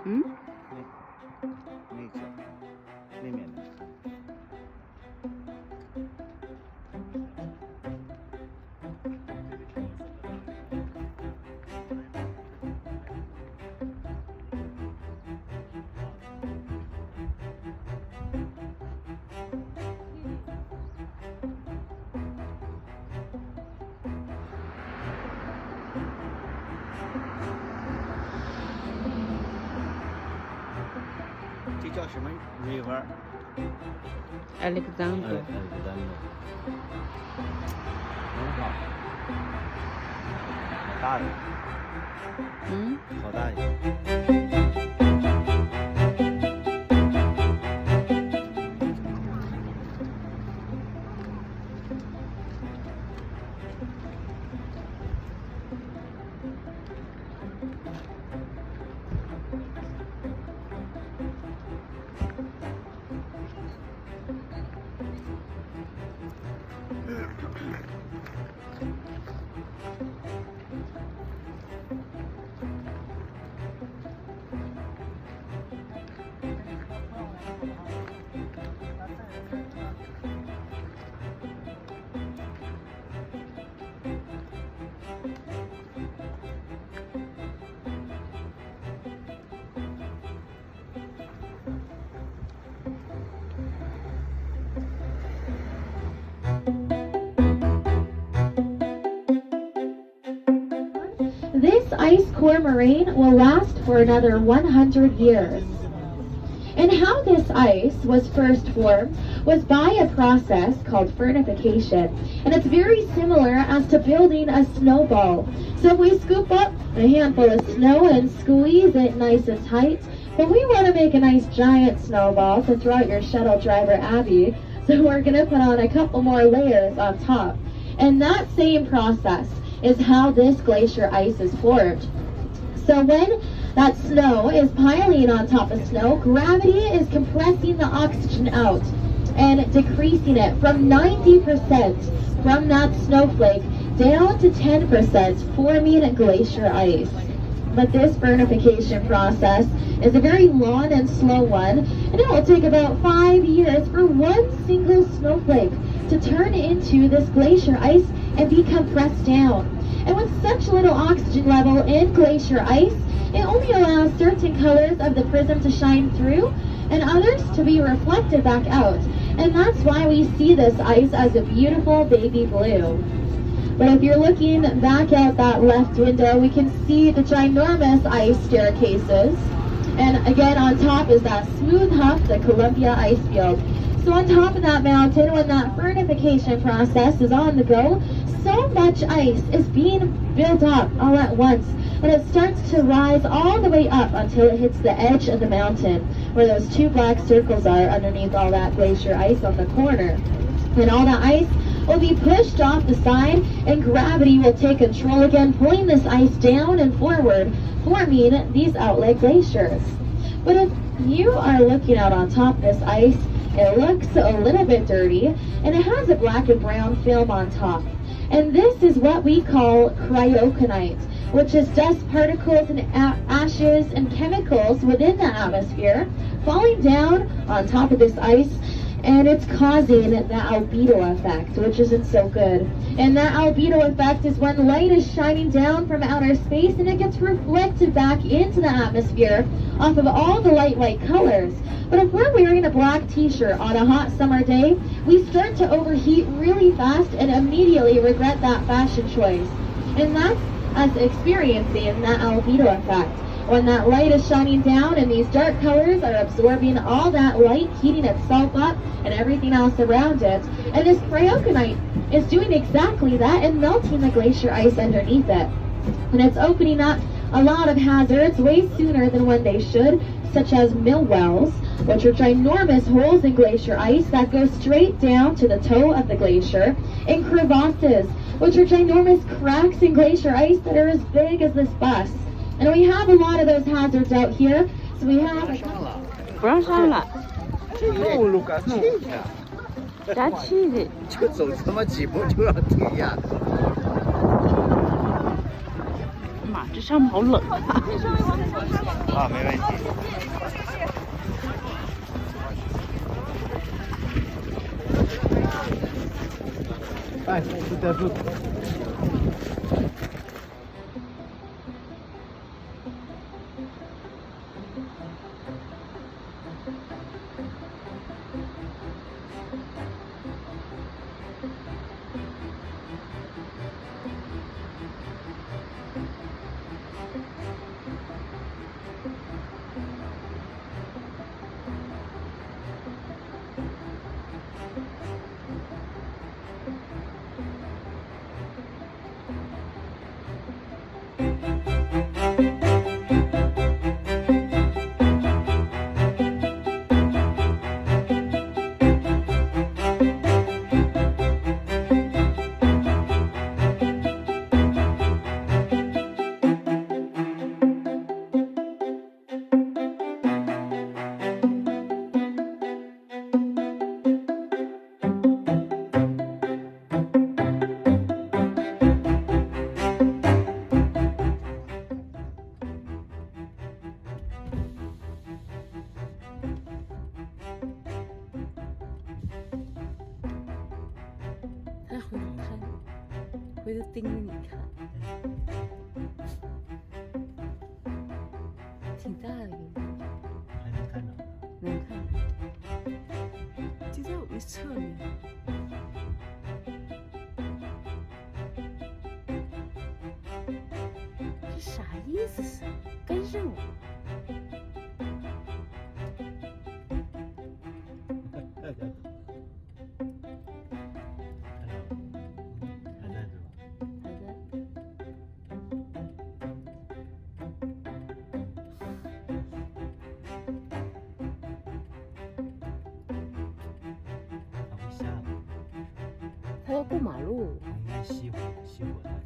嗯？那角那面的。这叫什么 river？ Alexander。很好，好大的。嗯？好大的。This ice core moraine will last for another 100 years. And how this ice was first formed was by a process called fernification. And it's very similar as to building a snowball. So if we scoop up a handful of snow and squeeze it nice and tight, but we want to make a nice giant snowball to throw out your shuttle driver Abby. So we're going to put on a couple more layers on top. And that same process is how this glacier ice is formed. So when that snow is piling on top of snow, gravity is compressing the oxygen out and decreasing it from 90% from that snowflake down to 10%, forming glacier ice. But this fernification process is a very long and slow one, and it will take about 5 years for one single snowflake to turn into this glacier ice and be compressed down. And with such little oxygen level in glacier ice, it only allows certain colors of the prism to shine through and others to be reflected back out. And that's why we see this ice as a beautiful baby blue. But if you're looking back out that left window, we can see the ginormous ice staircases. And again, on top is that smooth huff, the Columbia Icefield. So on top of that mountain, when that fernification process is on the go, so much ice is being built up all at once, and it starts to rise all the way up until it hits the edge of the mountain, where those two black circles are underneath all that glacier ice on the corner. And all that ice will be pushed off the side, and gravity will take control again, pulling this ice down and forward, forming these outlet glaciers. But if you are looking out on top of this ice, it looks a little bit dirty, and it has a black and brown film on top. And this is what we call cryoconite, which is dust particles and ashes and chemicals within the atmosphere falling down on top of this ice, and it's causing the albedo effect, which isn't so good. And that albedo effect is when light is shining down from outer space and it gets reflected back into the atmosphere off of all the light white colors. But if we're wearing a black t-shirt on a hot summer day, we start to overheat really fast and immediately regret that fashion choice. And that's us experiencing that albedo effect. When that light is shining down and these dark colors are absorbing all that light, heating itself up and everything else around it. And this cryoconite is doing exactly that and melting the glacier ice underneath it. And it's opening up a lot of hazards way sooner than when they should, such as mill wells, which are ginormous holes in glacier ice that go straight down to the toe of the glacier, and crevasses, which are ginormous cracks in glacier ice that are as big as this bus. And we have a lot of those hazards out here, so we have... 不让上了，路个气呀！加气的。就走这么几步就要停呀！这上面好冷啊！啊，没问题。哎，是在这。回头盯着你看，挺大的一个，还能看着？能看，就在我们侧面。这啥意思是？跟上我？他要过马路。应该熄火，熄火。